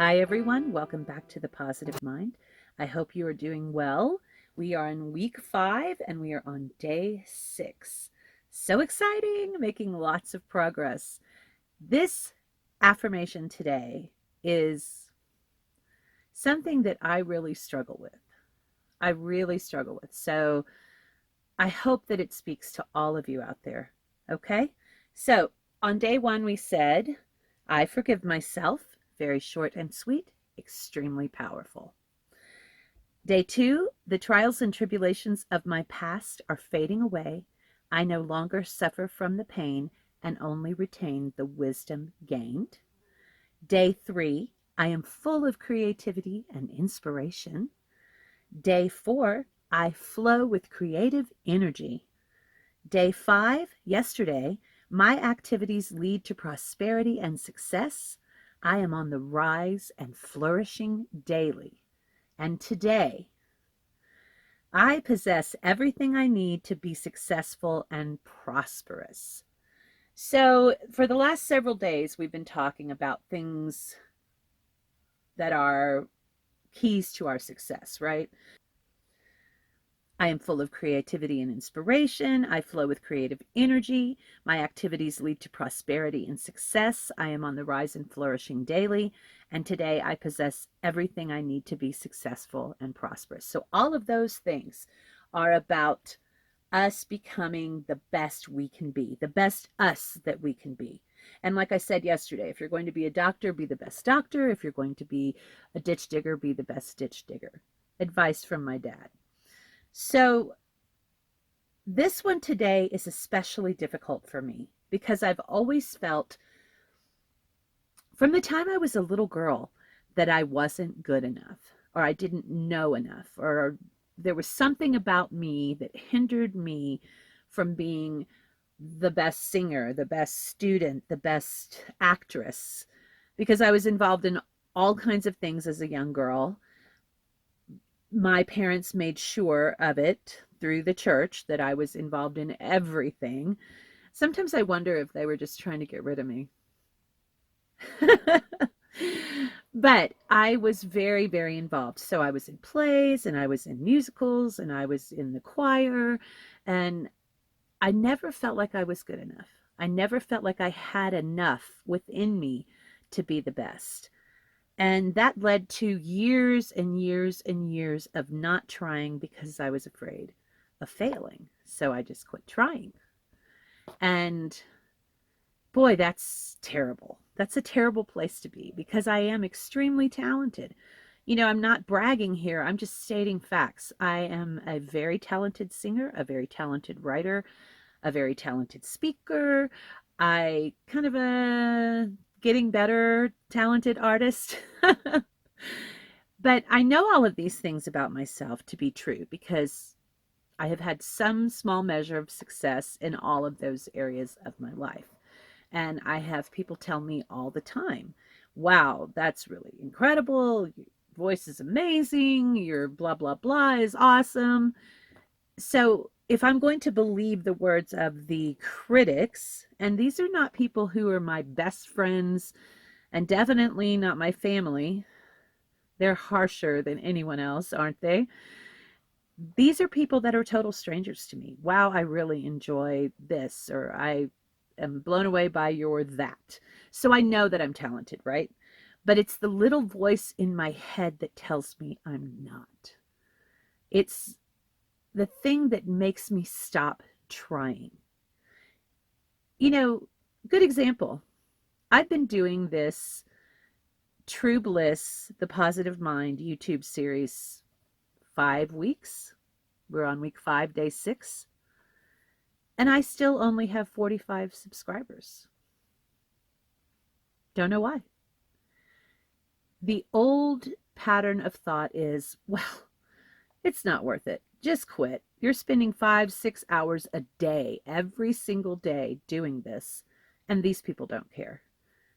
Hi, everyone. Welcome back to The Positive Mind. I hope you are doing well. We are in week 5 and we are on day 6. So exciting, making lots of progress. This affirmation today is something that I really struggle with. So I hope that it speaks to all of you out there. Okay? So on day 1, we said, I forgive myself. Very short and sweet, extremely powerful. Day 2, the trials and tribulations of my past are fading away. I no longer suffer from the pain and only retain the wisdom gained. Day 3, I am full of creativity and inspiration. Day 4, I flow with creative energy. Day 5, yesterday, my activities lead to prosperity and success. I am on the rise and flourishing daily. And today, I possess everything I need to be successful and prosperous. So, for the last several days, we've been talking about things that are keys to our success, right? I am full of creativity and inspiration. I flow with creative energy. My activities lead to prosperity and success. I am on the rise and flourishing daily. And today I possess everything I need to be successful and prosperous. So all of those things are about us becoming the best we can be, the best us that we can be. And like I said yesterday, if you're going to be a doctor, be the best doctor. If you're going to be a ditch digger, be the best ditch digger. Advice from my dad. So this one today is especially difficult for me because I've always felt from the time I was a little girl that I wasn't good enough, or I didn't know enough, or there was something about me that hindered me from being the best singer, the best student, the best actress, because I was involved in all kinds of things as a young girl. My parents made sure of it through the church that I was involved in everything. Sometimes I wonder if they were just trying to get rid of me. But I was very, very involved. So I was in plays and I was in musicals and I was in the choir, and I never felt like I was good enough. I never felt like I had enough within me to be the best. And that led to years and years and years of not trying because I was afraid of failing. So I just quit trying. And boy, that's terrible. That's a terrible place to be because I am extremely talented. You know, I'm not bragging here. I'm just stating facts. I am a very talented singer, a very talented writer, a very talented speaker. I kind of a getting better talented artist. But I know all of these things about myself to be true because I have had some small measure of success in all of those areas of my life. And I have people tell me all the time, wow, that's really incredible. Your voice is amazing. Your blah, blah, blah is awesome. So if I'm going to believe the words of the critics, and these are not people who are my best friends and definitely not my family, they're harsher than anyone else, aren't they? These are people that are total strangers to me. Wow, I really enjoy this, or I am blown away by your that. So I know that I'm talented, right? But it's the little voice in my head that tells me I'm not. It's the thing that makes me stop trying. You know, good example. I've been doing this True Bliss, the Positive Mind YouTube series 5 weeks. We're on week 5, day 6. And I still only have 45 subscribers. Don't know why. The old pattern of thought is, well, it's not worth it. Just quit. You're spending 5-6 hours a day, every single day doing this. And these people don't care.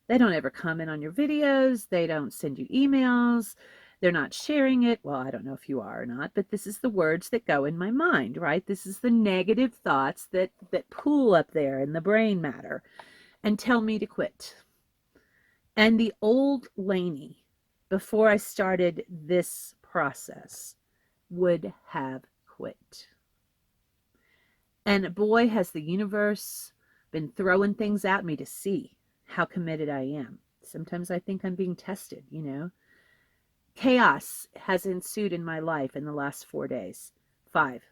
They don't ever comment on your videos. They don't send you emails. They're not sharing it. Well, I don't know if you are or not, but this is the words that go in my mind, right? This is the negative thoughts that pool up there in the brain matter and tell me to quit. And the old Lainie, before I started this process, would have quit. And boy, has the universe been throwing things at me to see how committed I am. Sometimes I think I'm being tested, you know. Chaos has ensued in my life in the last 4 days. 5.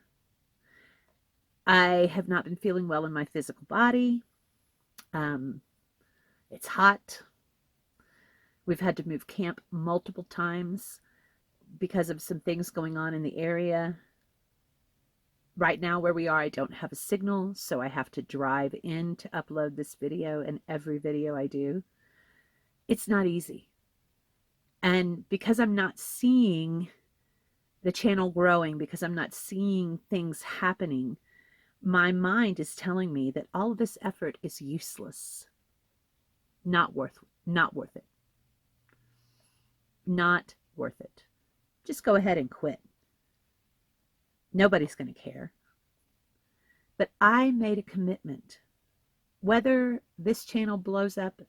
I have not been feeling well in my physical body. It's hot. We've had to move camp multiple times because of some things going on in the area. Right now where we are, I don't have a signal, so I have to drive in to upload this video, and every video I do, it's not easy. And because I'm not seeing the channel growing, because I'm not seeing things happening, my mind is telling me that all of this effort is useless. Not worth it. Not worth it. Just go ahead and quit. Nobody's going to care. But I made a commitment. Whether this channel blows up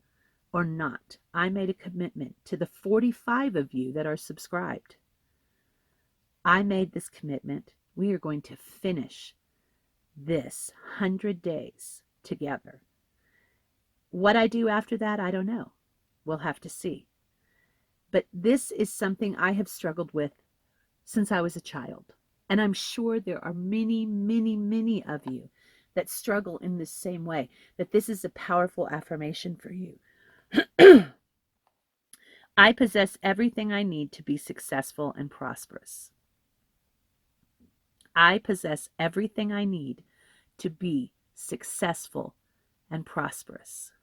or not, I made a commitment to the 45 of you that are subscribed. I made this commitment. We are going to finish this 100 days together. What I do after that, I don't know. We'll have to see. But this is something I have struggled with since I was a child. And I'm sure there are many, many, many of you that struggle in this same way, that this is a powerful affirmation for you. I possess everything I need to be successful and prosperous. I possess everything I need to be successful and prosperous.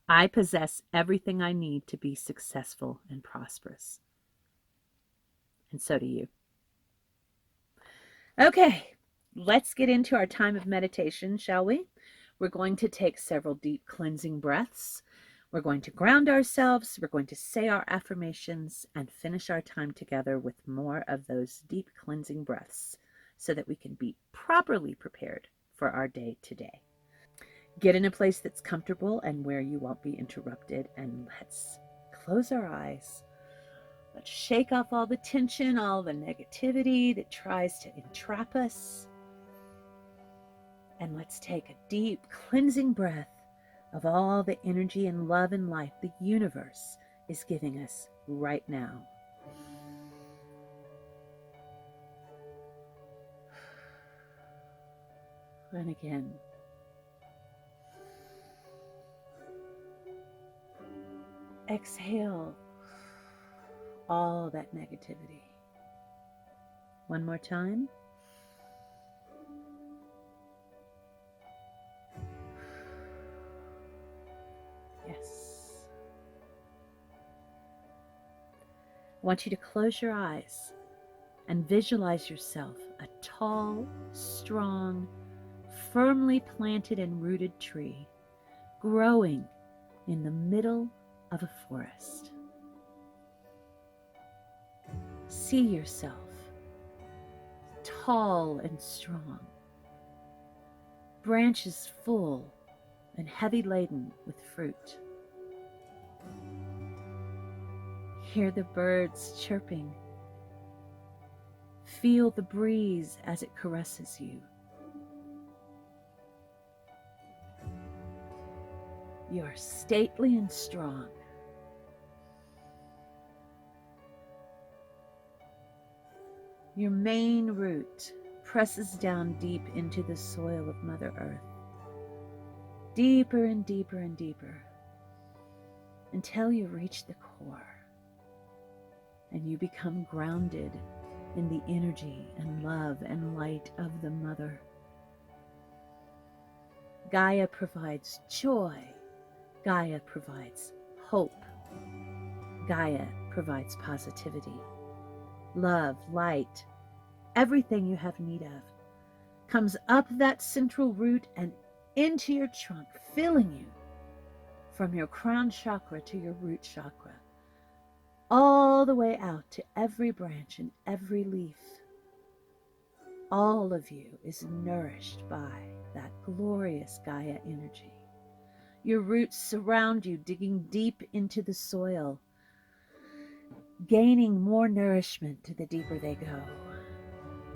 I possess everything I need to be successful and prosperous. And so do you. Okay, let's get into our time of meditation, shall we? We're going to take several deep cleansing breaths. We're going to ground ourselves. We're going to say our affirmations and finish our time together with more of those deep cleansing breaths so that we can be properly prepared for our day today. Get in a place that's comfortable and where you won't be interrupted, and let's close our eyes. Let's shake off all the tension, all the negativity that tries to entrap us. And let's take a deep cleansing breath of all the energy and love and life the universe is giving us right now. And again. Exhale all that negativity. One more time. Yes. I want you to close your eyes and visualize yourself a tall, strong, firmly planted and rooted tree growing in the middle of a forest. See yourself tall and strong, branches full and heavy laden with fruit. Hear the birds chirping. Feel the breeze as it caresses you. You are stately and strong. Your main root presses down deep into the soil of Mother Earth, deeper and deeper and deeper, until you reach the core and you become grounded in the energy and love and light of the Mother. Gaia provides joy. Gaia provides hope. Gaia provides positivity, love, light. Everything you have need of comes up that central root and into your trunk, filling you from your crown chakra to your root chakra, all the way out to every branch and every leaf. All of you is nourished by that glorious Gaia energy. Your roots surround you, digging deep into the soil, gaining more nourishment the deeper they go.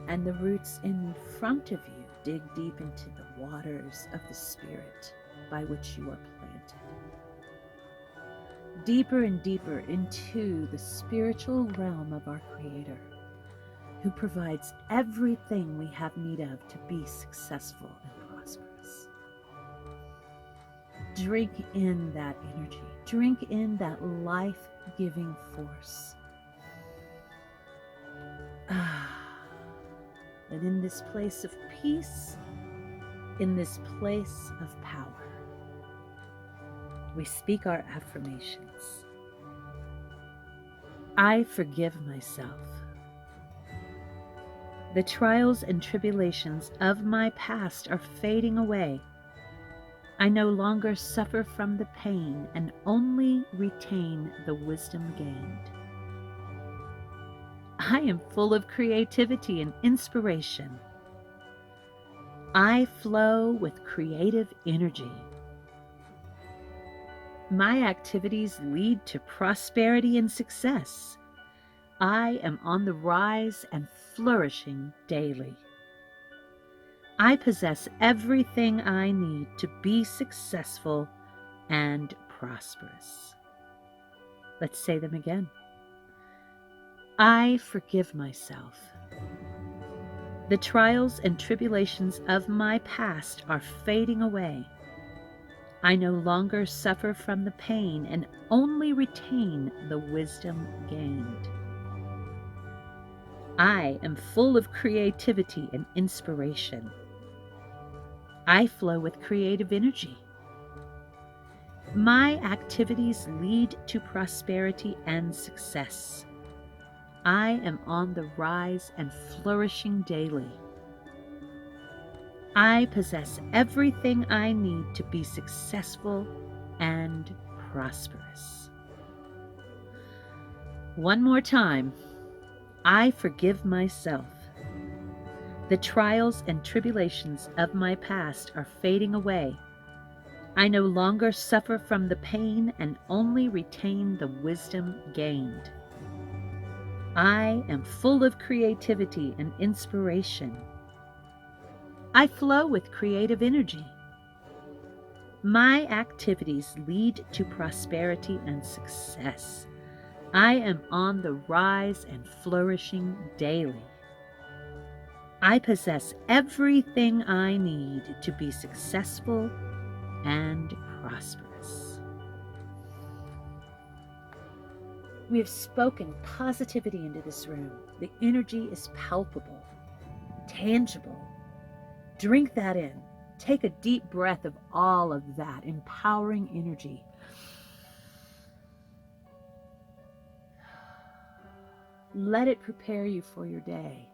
And the roots in front of you dig deep into the waters of the Spirit by which you are planted. Deeper and deeper into the spiritual realm of our Creator, who provides everything we have need of to be successful and prosperous. Drink in that energy. Drink in that life-giving force. And in this place of peace, in this place of power, we speak our affirmations. I forgive myself. The trials and tribulations of my past are fading away. I no longer suffer from the pain and only retain the wisdom gained. I am full of creativity and inspiration. I flow with creative energy. My activities lead to prosperity and success. I am on the rise and flourishing daily. I possess everything I need to be successful and prosperous. Let's say them again. I forgive myself. The trials and tribulations of my past are fading away. I no longer suffer from the pain and only retain the wisdom gained. I am full of creativity and inspiration. I flow with creative energy. My activities lead to prosperity and success. I am on the rise and flourishing daily. I possess everything I need to be successful and prosperous. One more time. I forgive myself. The trials and tribulations of my past are fading away. I no longer suffer from the pain and only retain the wisdom gained. I am full of creativity and inspiration. I flow with creative energy. My activities lead to prosperity and success. I am on the rise and flourishing daily. I possess everything I need to be successful and prosperous. We have spoken positivity into this room. The energy is palpable, tangible. Drink that in. Take a deep breath of all of that empowering energy. Let it prepare you for your day.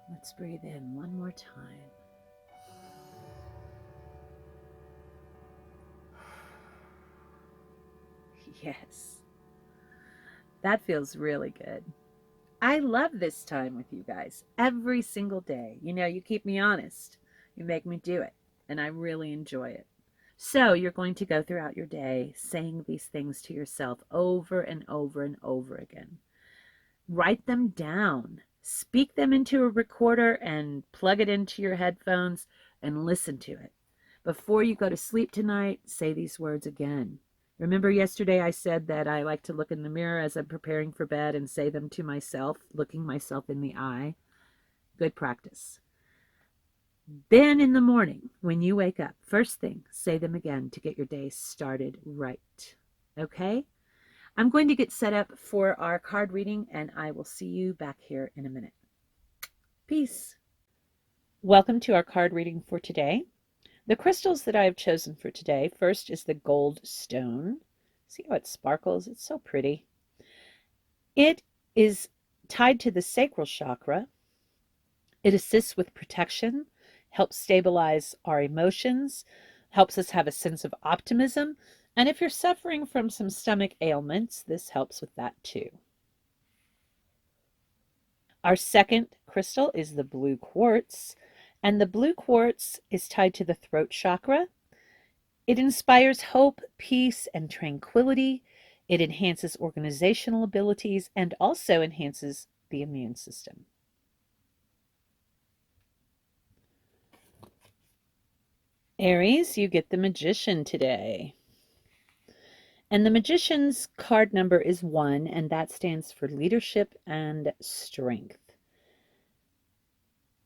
Let's breathe in one more time. Yes, that feels really good. I love this time with you guys every single day. You know, you keep me honest. You make me do it, and I really enjoy it. So you're going to go throughout your day saying these things to yourself over and over and over again. Write them down. Speak them into a recorder and plug it into your headphones and listen to it. Before you go to sleep tonight, say these words again. Remember yesterday I said that I like to look in the mirror as I'm preparing for bed and say them to myself, looking myself in the eye. Good practice. Then in the morning, when you wake up, first thing, say them again to get your day started right. Okay? I'm going to get set up for our card reading, and I will see you back here in a minute. Peace. Welcome to our card reading for today. The crystals that I have chosen for today, first is the gold stone. See how it sparkles? It's so pretty. It is tied to the sacral chakra. It assists with protection, helps stabilize our emotions, helps us have a sense of optimism, and if you're suffering from some stomach ailments, this helps with that too. Our second crystal is the blue quartz, and the blue quartz is tied to the throat chakra. It inspires hope, peace, and tranquility. It enhances organizational abilities and also enhances the immune system. Aries, you get the Magician today. And the Magician's card number is 1, and that stands for leadership and strength.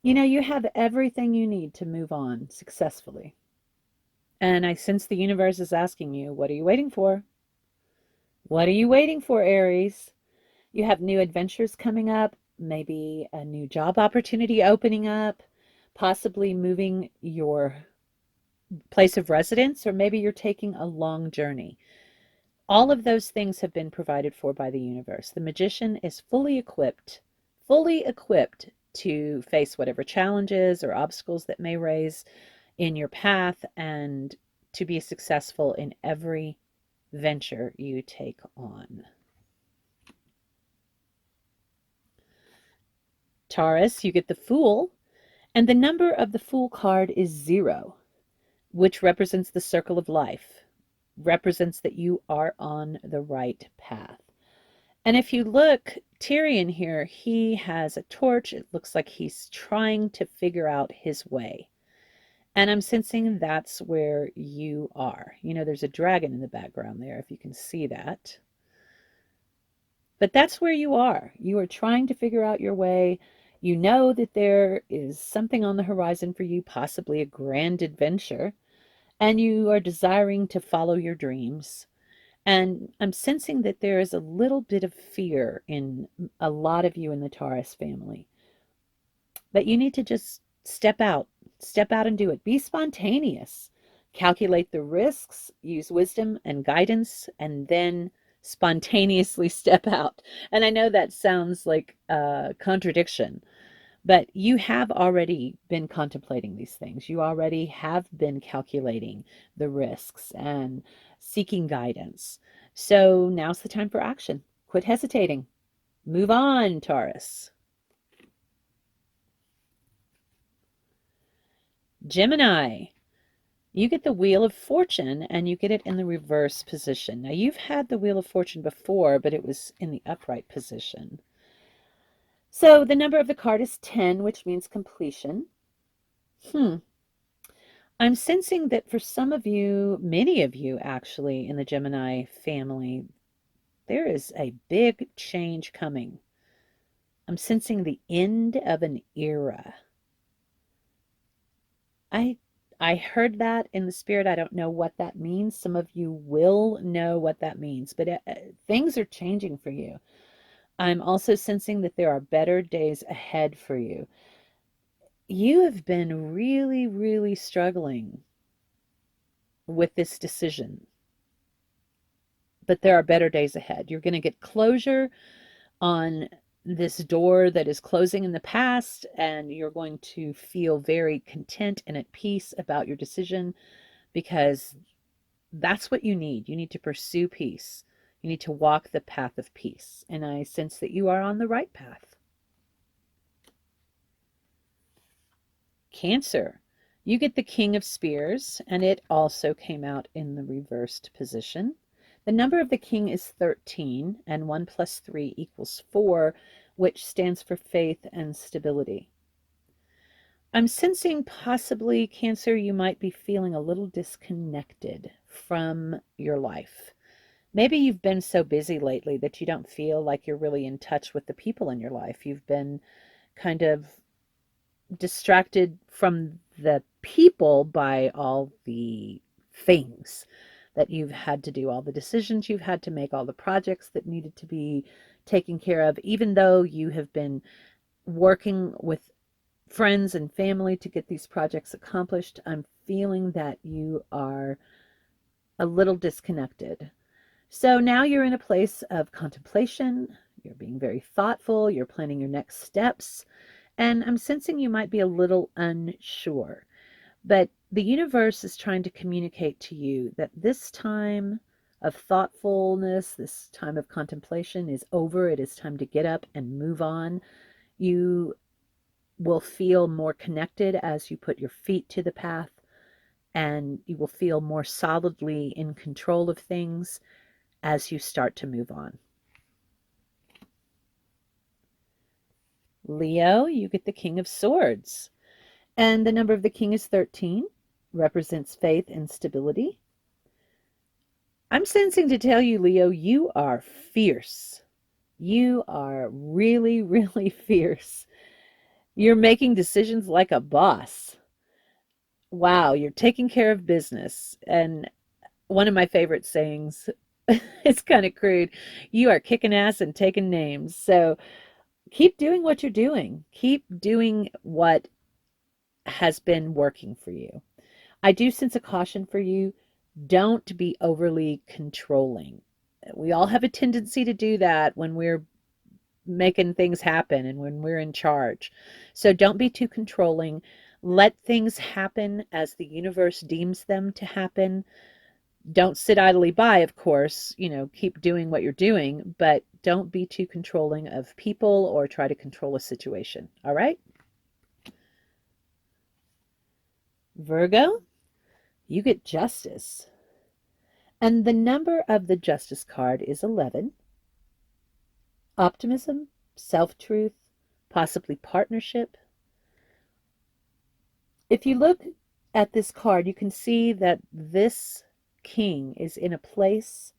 You know, you have everything you need to move on successfully. And I sense the universe is asking you, what are you waiting for? What are you waiting for, Aries? You have new adventures coming up, maybe a new job opportunity opening up, possibly moving your place of residence, or maybe you're taking a long journey. All of those things have been provided for by the universe. The Magician is fully equipped to face whatever challenges or obstacles that may raise in your path and to be successful in every venture you take on. Taurus, you get the Fool, and the number of the Fool card is 0, which represents the circle of life, represents that you are on the right path. And if you look, Tyrion here, he has a torch. It looks like he's trying to figure out his way. And I'm sensing that's where you are. You know, there's a dragon in the background there, if you can see that. But that's where you are. You are trying to figure out your way. You know that there is something on the horizon for you, possibly a grand adventure, and you are desiring to follow your dreams. And I'm sensing that there is a little bit of fear in a lot of you in the Taurus family. But you need to just step out and do it. Be spontaneous. Calculate the risks, use wisdom and guidance, and then spontaneously step out. And I know that sounds like a contradiction, but you have already been contemplating these things. You already have been calculating the risks and seeking guidance. So now's the time for action. Quit hesitating. Move on, Taurus. Gemini, you get the Wheel of Fortune and you get it in the reverse position. Now, you've had the Wheel of Fortune before, but it was in the upright position. So the number of the card is 10, which means completion. I'm sensing that for some of you, many of you actually in the Gemini family, there is a big change coming. I'm sensing the end of an era. I heard that in the spirit. I don't know what that means. Some of you will know what that means, but things are changing for you. I'm also sensing that there are better days ahead for you. You have been really, really struggling with this decision, but there are better days ahead. You're going to get closure on this door that is closing in the past, and you're going to feel very content and at peace about your decision because that's what you need. You need to pursue peace. You need to walk the path of peace. And I sense that you are on the right path. Cancer, you get the King of Spears, and it also came out in the reversed position. The number of the king is 13, and 1 plus 3 equals 4, which stands for faith and stability. I'm sensing possibly, Cancer, you might be feeling a little disconnected from your life. Maybe you've been so busy lately that you don't feel like you're really in touch with the people in your life. You've been kind of distracted from the people by all the things that you've had to do, all the decisions you've had to make, all the projects that needed to be taken care of, even though you have been working with friends and family to get these projects accomplished. I'm feeling that you are a little disconnected. So now you're in a place of contemplation. You're being very thoughtful. You're planning your next steps. And I'm sensing you might be a little unsure. But the universe is trying to communicate to you that this time of thoughtfulness, this time of contemplation is over. It is time to get up and move on. You will feel more connected as you put your feet to the path. and you will feel more solidly in control of things as you start to move on. Leo, you get the King of Swords. And the number of the King is 13, represents faith and stability. I'm sensing to tell you, Leo, you are fierce. You are really, really fierce. You're making decisions like a boss. Wow, you're taking care of business. And one of my favorite sayings, it's kind of crude, you are kicking ass and taking names. So keep doing what you're doing. Keep doing what has been working for you. I do sense a caution for you. Don't be overly controlling. We all have a tendency to do that when we're making things happen and when we're in charge. So don't be too controlling. Let things happen as the universe deems them to happen. Don't sit idly by, of course, keep doing what you're doing, but don't be too controlling of people or try to control a situation. All right? Virgo, you get Justice. And the number of the Justice card is 11. Optimism, self-truth, possibly partnership. If you look at this card, you can see that this king is in a place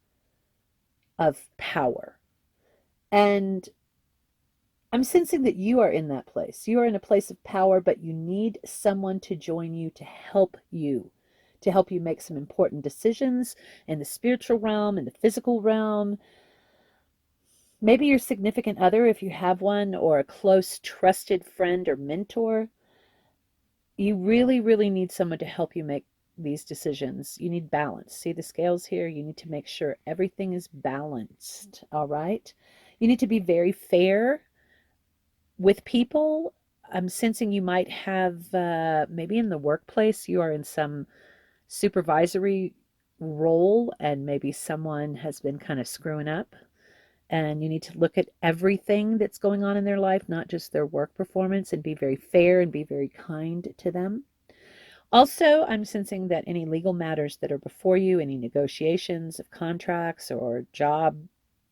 of power. And I'm sensing that you are in that place. You are in a place of power, but you need someone to join you to help you make some important decisions in the spiritual realm, in the physical realm. Maybe your significant other, if you have one, or a close, trusted friend or mentor. You really, really need someone to help you make these decisions. You need balance. See the scales here? You need to make sure everything is balanced, all right? You need to be very fair with people. I'm sensing you might have, maybe in the workplace, you are in some supervisory role and maybe someone has been kind of screwing up. And you need to look at everything that's going on in their life, not just their work performance, and be very fair and be very kind to them. Also, I'm sensing that any legal matters that are before you, any negotiations of contracts or job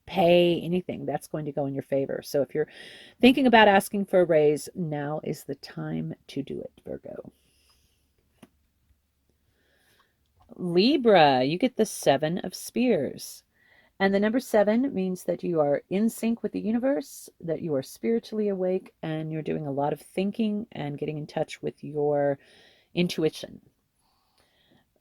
pay, anything, that's going to go in your favor. So if you're thinking about asking for a raise, now is the time to do it, Virgo. Libra, you get the Seven of Spears. And the number 7 means that you are in sync with the universe, that you are spiritually awake, and you're doing a lot of thinking and getting in touch with your intuition.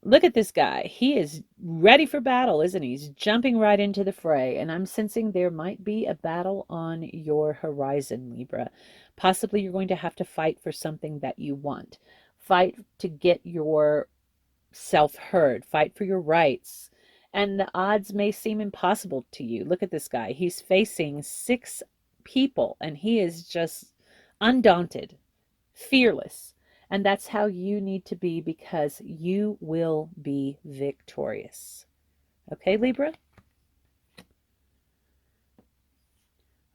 Look at this guy. He is ready for battle, isn't he? He's jumping right into the fray. And I'm sensing there might be a battle on your horizon, Libra. Possibly you're going to have to fight for something that you want. Fight to get yourself heard. Fight for your rights. And the odds may seem impossible to you. Look at this guy. He's facing 6 people and he is just undaunted, fearless. And that's how you need to be, because you will be victorious. Okay, Libra?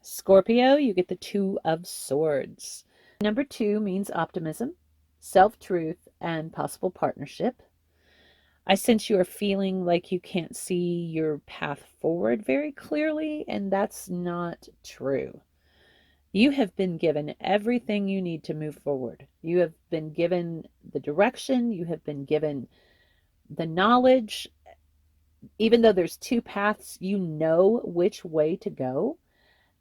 Scorpio, you get the Two of Swords. Number 2 means optimism, self-truth, and possible partnership. I sense you are feeling like you can't see your path forward very clearly, and that's not true. You have been given everything you need to move forward. You have been given the direction, you have been given the knowledge. Even though there's 2 paths, you know which way to go,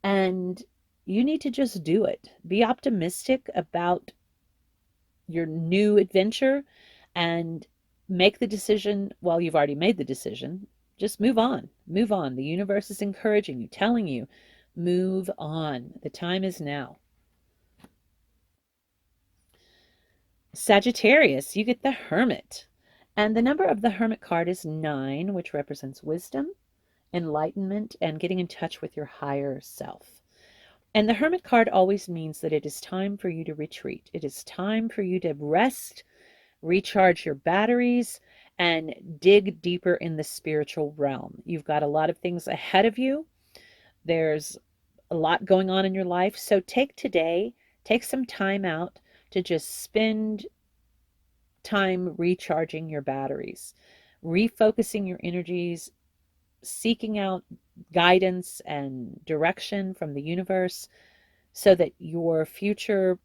and you need to just do it. Be optimistic about your new adventure and make the decision. Well, you've already made the decision. Just move on. Move on. The universe is encouraging you, telling you, move on. The time is now. Sagittarius, you get the Hermit. And the number of the Hermit card is 9, which represents wisdom, enlightenment, and getting in touch with your higher self. And the Hermit card always means that it is time for you to retreat. It is time for you to rest, recharge your batteries, and dig deeper in the spiritual realm. You've got a lot of things ahead of you. There's a lot going on in your life. So take some time out to just spend time recharging your batteries, refocusing your energies, seeking out guidance and direction from the universe so that your future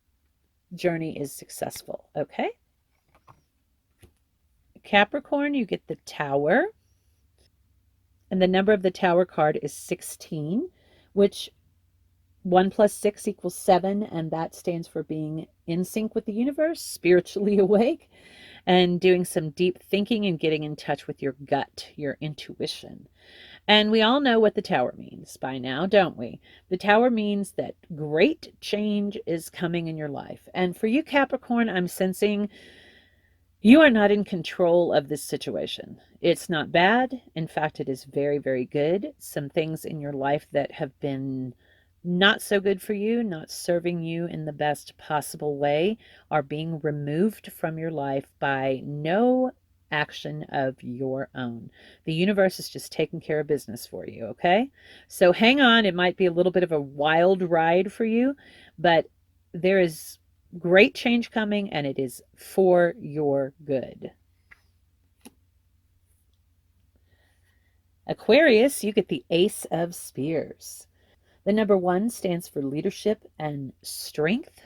journey is successful. Okay? Capricorn, you get the Tower. And the number of the Tower card is 16, which 1 plus 6 equals 7, and that stands for being in sync with the universe, spiritually awake, and doing some deep thinking and getting in touch with your gut, your intuition. And we all know what the Tower means by now, don't we? The Tower means that great change is coming in your life. And for you, Capricorn, I'm sensing you are not in control of this situation. It's not bad. In fact, it is very, very good. Some things in your life that have been not so good for you, not serving you in the best possible way, are being removed from your life by no action of your own. The universe is just taking care of business for you, okay? So hang on. It might be a little bit of a wild ride for you, but there is great change coming, and it is for your good. Aquarius, you get the Ace of Spears. The number 1 stands for leadership and strength.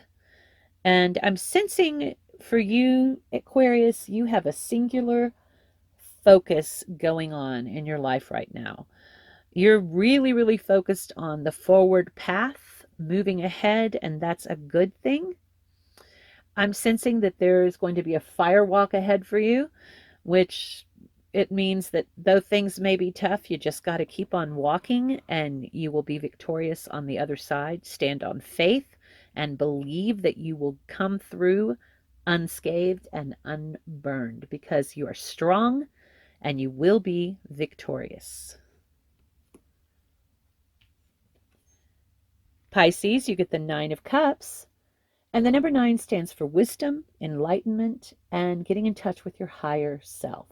And I'm sensing for you, Aquarius, you have a singular focus going on in your life right now. You're really, really focused on the forward path, moving ahead, and that's a good thing. I'm sensing that there's going to be a fire walk ahead for you, which it means that though things may be tough, you just got to keep on walking and you will be victorious on the other side. Stand on faith and believe that you will come through unscathed and unburned because you are strong and you will be victorious. Pisces, you get the 9 of Cups. And the number 9 stands for wisdom, enlightenment, and getting in touch with your higher self.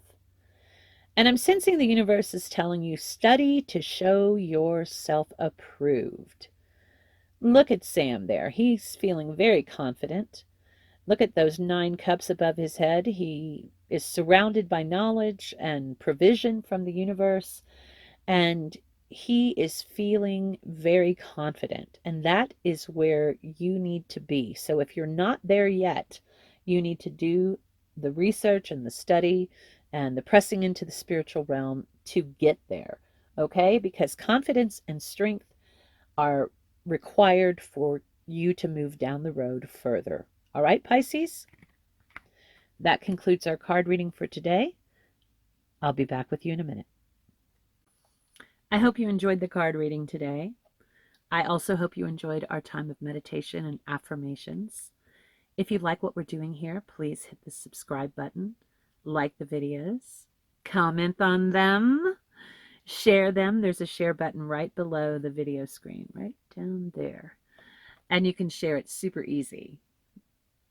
And I'm sensing the universe is telling you, study to show yourself approved. Look at Sam there. He's feeling very confident. Look at those 9 cups above his head. He is surrounded by knowledge and provision from the universe, and he is feeling very confident, and that is where you need to be. So if you're not there yet, you need to do the research and the study and the pressing into the spiritual realm to get there, okay? Because confidence and strength are required for you to move down the road further. All right, Pisces? That concludes our card reading for today. I'll be back with you in a minute. I hope you enjoyed the card reading today. I also hope you enjoyed our time of meditation and affirmations. If you like what we're doing here, please hit the subscribe button, like the videos, comment on them, share them. There's a share button right below the video screen, right down there. And you can share it super easy.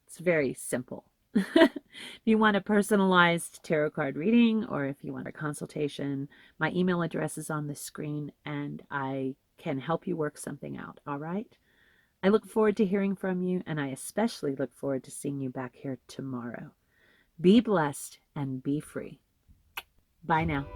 It's very simple. If you want a personalized tarot card reading or if you want a consultation, my email address is on the screen and I can help you work something out, all right? I look forward to hearing from you, and I especially look forward to seeing you back here tomorrow. Be blessed and be free. Bye now.